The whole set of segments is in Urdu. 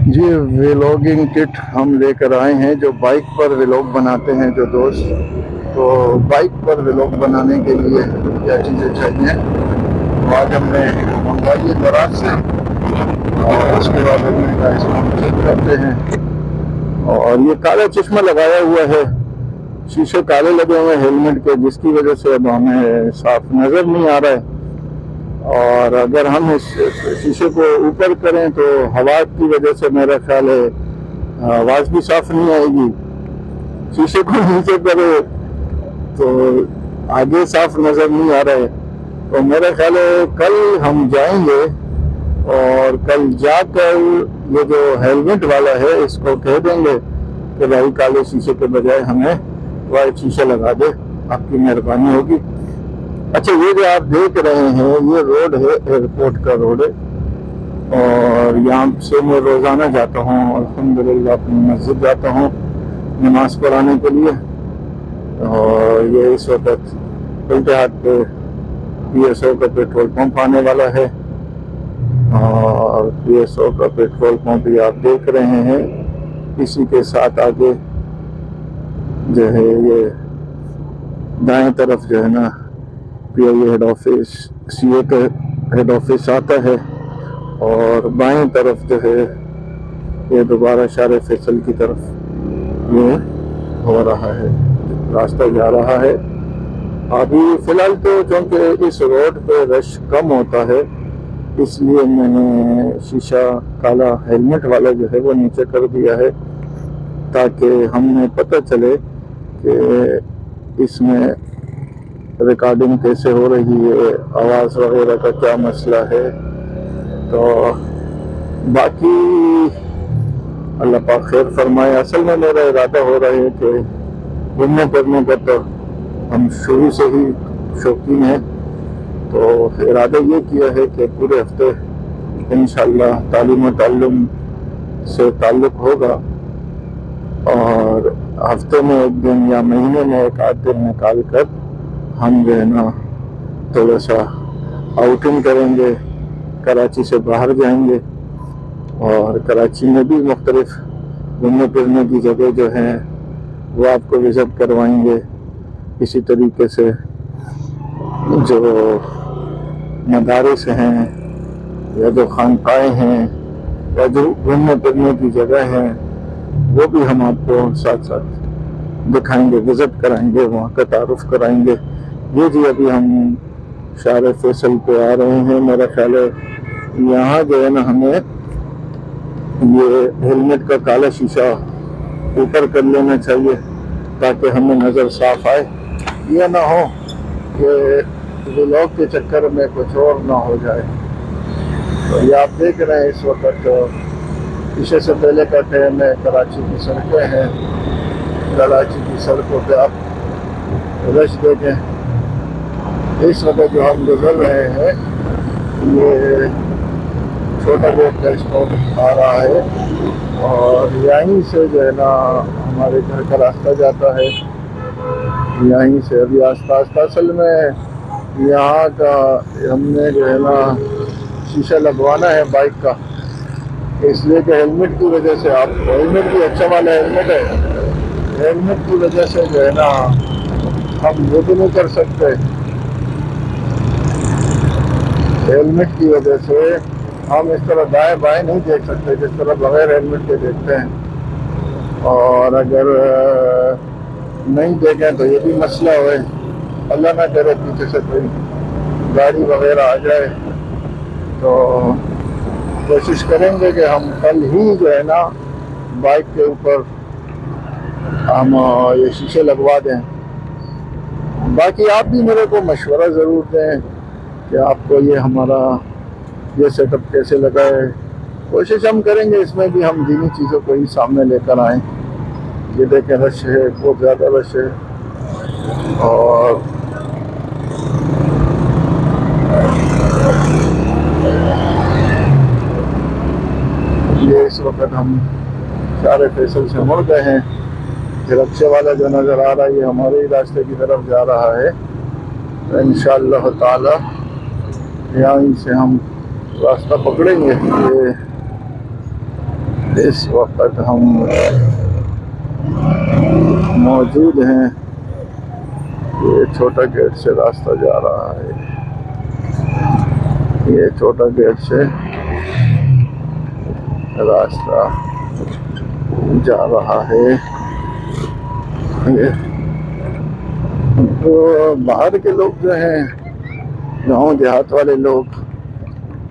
جی ویلوگنگ کٹ ہم لے کر آئے ہیں، جو بائک پر ویلوگ بناتے ہیں جو دوست، تو بائک پر ویلوگ بنانے کے لیے کیا چیزیں چاہیے آج ہم نے منگوائی ہے دراز سے، اور اس کے بعد اس کو ہم چیک کرتے ہیں۔ اور یہ کالا چشمہ لگایا ہوا ہے، شیشے کالے لگے ہوئے ہیں ہیلمٹ کے، جس کی وجہ سے اب ہمیں صاف نظر نہیں آ رہا ہے۔ اور اگر ہم اس شیشے کو اوپر کریں تو ہوا کی وجہ سے میرا خیال ہے آواز بھی صاف نہیں آئے گی، شیشے کو نیچے کرے تو آگے صاف نظر نہیں آ رہا ہے۔ تو میرا خیال ہے کل ہم جائیں گے اور کل جا کر یہ جو ہیلمٹ والا ہے اس کو کہہ دیں گے کہ بھائی کالے شیشے کے بجائے ہمیں وائٹ شیشے لگا دے، آپ کی مہربانی ہوگی۔ اچھا، یہ جو آپ دیکھ رہے ہیں یہ روڈ ہے، ایئرپورٹ کا روڈ ہے، اور یہاں سے میں روزانہ جاتا ہوں، الحمدللہ اپنی مسجد جاتا ہوں نماز پڑھانے کے لیے۔ اور یہ اس وقت الٹے ہاتھ پہ پی ایس او کا پیٹرول پمپ آنے والا ہے، اور پی ایس او کا پیٹرول پمپ یہ آپ دیکھ رہے ہیں، اسی کے ساتھ آگے جو ہے یہ دائیں طرف جو ہے نا پی آئی اے ہیڈ آفس، سی اے کا ہیڈ آفس آتا ہے، اور بائیں طرف جو ہے یہ دوبارہ شار فیصل کی طرف یہ ہو رہا ہے، راستہ جا رہا ہے۔ ابھی فی الحال تو چونکہ اس روڈ پہ رش کم ہوتا ہے، اس لیے میں نے شیشہ کالا ہیلمٹ والا جو ہے وہ نیچے کر دیا ہے، تاکہ ہمیں پتہ چلے کہ اس میں ریکارڈنگ کیسے ہو رہی ہے، آواز وغیرہ کا کیا مسئلہ ہے۔ تو باقی اللہ پاک خیر فرمائے۔ اصل میں میرا ارادہ ہو رہا ہے کہ گھومنے پھرنے کا تو ہم شروع سے ہی شوقین ہیں، تو ارادہ یہ کیا ہے کہ پورے ہفتے انشاءاللہ تعلیم و تعلم سے تعلق ہوگا، اور ہفتے میں ایک دن یا مہینے میں ایک آدھ دن نکال کر ہم جو ہے نا تھوڑا سا آؤٹنگ کریں گے، کراچی سے باہر جائیں گے، اور کراچی میں بھی مختلف گھومنے پھرنے کی جگہ جو ہیں وہ آپ کو وزٹ کروائیں گے۔ اسی طریقے سے جو مدارس ہیں یا جو خانقاہیں ہیں یا جو گھومنے پھرنے کی جگہ ہیں وہ بھی ہم آپ کو ساتھ ساتھ دکھائیں گے، وزٹ کرائیں گے، وہاں کا تعارف کرائیں گے۔ یہ جی ابھی ہم شار فیصل پہ آ رہے ہیں، میرا خیال ہے یہاں جو ہے نا ہمیں یہ ہیلمٹ کا کالا شیشہ اوپر کر لینا چاہیے تاکہ ہمیں نظر صاف آئے، یہ نہ ہو کہ ویلوگ کے چکر میں کچھ اور نہ ہو جائے۔ تو یہ آپ دیکھ رہے ہیں اس وقت عشاء سے پہلے کا ٹائم ہے، کراچی کی سڑکیں ہیں، کراچی کی سڑکوں پہ آپ رش دیکھیں۔ اس وقت جو ہم گزر رہے ہیں یہ چھوٹا گیٹ کا اسٹاپ آ رہا ہے، اور یہیں سے جو ہے نا ہمارے گھر کا راستہ جاتا ہے، یہیں سے ابھی آہستہ آہستہ۔ اصل میں یہاں کا ہم نے جو ہے نا شیشہ لگوانا ہے بائک کا، اس لیے کہ ہیلمٹ کی وجہ سے، آپ ہیلمٹ بھی اچھا والا ہیلمٹ ہے، ہیلمٹ کی وجہ سے جو ہے نا ہم وہ بھی نہیں کر سکتے، ہیلمٹ کی وجہ سے ہم اس طرح دائیں بائیں نہیں دیکھ سکتے جس طرح بغیر ہیلمٹ کے دیکھتے ہیں، اور اگر نہیں دیکھیں تو یہ بھی مسئلہ ہوئے، اللہ نہ کرے پیچھے سے کوئی گاڑی وغیرہ آ جائے۔ تو کوشش کریں گے کہ ہم کل ہی جو ہے نا بائک کے اوپر ہم یہ شیشے لگوا دیں۔ باقی آپ بھی میرے کو مشورہ ضرور دیں کہ آپ کو یہ ہمارا یہ سیٹ اپ کیسے لگا ہے۔ کوشش ہم کریں گے اس میں بھی ہم دینی چیزوں کو ہی سامنے لے کر آئیں۔ یہ دیکھیں رش ہے، بہت زیادہ رش ہے، اور یہ اس وقت ہم شار فیصل سے مڑ گئے ہیں، رکشے والا جو نظر آ رہا ہے یہ ہمارے ہی راستے کی طرف جا رہا ہے، انشاءاللہ تعالی یہیں سے ہم راستہ پکڑیں گے۔ یہ اس وقت ہم موجود ہیں، یہ چھوٹا گیٹ سے راستہ جا رہا ہے، یہ چھوٹا گیٹ سے راستہ جا رہا ہے۔ یہ تو باہر کے لوگ جو ہیں، گاؤں دیہات والے لوگ،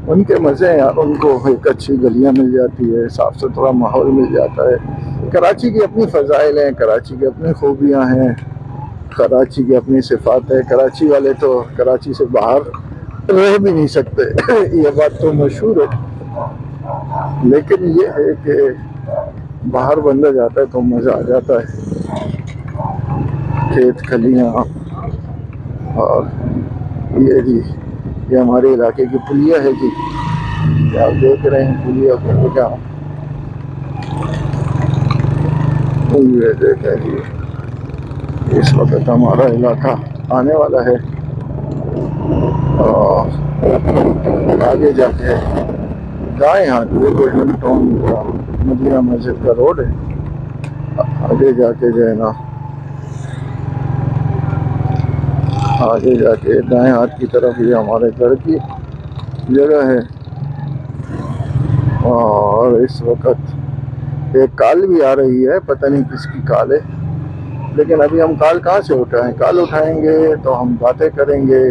ان کے مزے ہیں یار، ان کو ایک اچھی گلیاں مل جاتی ہے، صاف ستھرا ماحول مل جاتا ہے۔ کراچی کی اپنی فضائل ہیں، کراچی کی اپنی خوبیاں ہیں، کراچی کی اپنی صفات ہے۔ کراچی والے تو کراچی سے باہر رہ بھی نہیں سکتے، یہ بات تو مشہور ہے، لیکن یہ ہے کہ باہر بندہ جاتا ہے تو مزہ آ جاتا ہے، کھیت کھلیاں، اور یہ جی یہ ہمارے علاقے کی پلیا ہے جی، آپ دیکھ رہے ہیں پلیا کو کیا، یہ دیکھیں جی، اس وقت ہمارا علاقہ آنے والا ہے، اور آگے جا کے دائیں ہاتھ میں گولڈن ٹاؤن کا مدینہ مسجد کا روڈ ہے، آگے جا کے جو ہے نا، آگے جا کے دائیں ہاتھ کی طرف یہ ہمارے گھر کی جگہ ہے۔ اور اس وقت ایک کال بھی آ رہی ہے، پتہ نہیں کس کی کال ہے، لیکن ابھی ہم کال کہاں سے اٹھائیں؟ کال اٹھائیں گے تو ہم باتیں کریں گے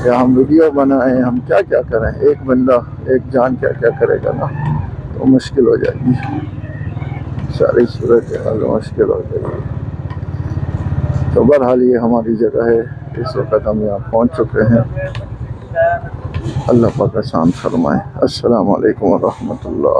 یا ہم ویڈیو بنائیں، ہم کیا کیا کریں؟ ایک بندہ ایک جان کیا کیا کرے گا نا، تو مشکل ہو جائے گی، ساری صورت حال مشکل ہو جائے گی۔ تو بہرحال یہ ہماری جگہ ہے، اس وقت ہم یہاں پہنچ چکے ہیں، اللہ پاک آسان فرمائے۔ السلام علیکم ورحمۃ اللہ۔